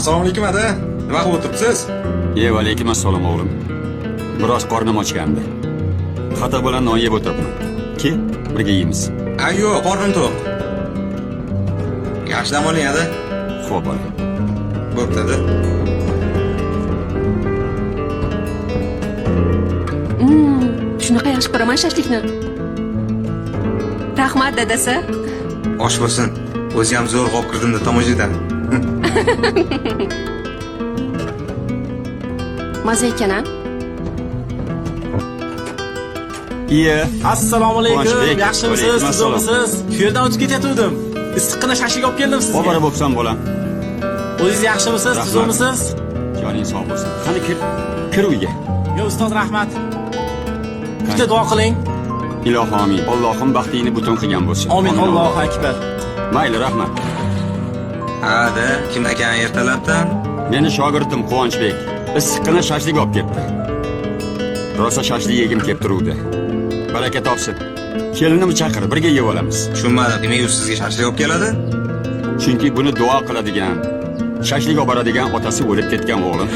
Assalomu alaykum aka. Nima qilib o'tiribsiz? Alaykum assalom o'g'lim. Biroz qornim ochgandi. Xato bilan non yeb o'tiribman. Kel, birga yeymiz. Yo'q, qornim to'q. Yaxshi dam oling aka. Xo'p, bola. Bo'pti aka. Shunaqa yaxshi ko'raman shashlikni. Rahmat dadasi. Osh bo'lsin. O'zi ham zo'r qolib kirdim-da tomoshadan. Maza ekan-a? Assalomu alaykum. Quvonchbek, Yaxshimisiz? alaykum assalom. Sizomisiz? Shu yerdan o'tib ketayotgandim. Issiqqina shashlik olib keldim sizga. Bobora bo'psan, bolam. O'zingiz yaxshimisiz? Rahmat. Sizomisiz? Joning sog' bo'lsin. Qani kir uyga. Yo, ustoz rahmat. Bitta duo qiling. Ilohi amin. Allohim baxtingni butun qilgan bo'lsin. Amin. Allohu akbar. Mayli, rahmat. Da, kim akani ertalabdan? Meni shogirdim Quvonchbek. Issiqqina shashlik olib keldi. Rosa shashlik yegim kelib turuvdi. Baraka topsin. Kelinimni chaqir, birga yeb olamiz. Tushunmadim. Demak, u sizga shashlik olib keladi? Chunki buni duo qiladigan, shashlik olib boradigan otasi o'lib ketgan o'g'lim.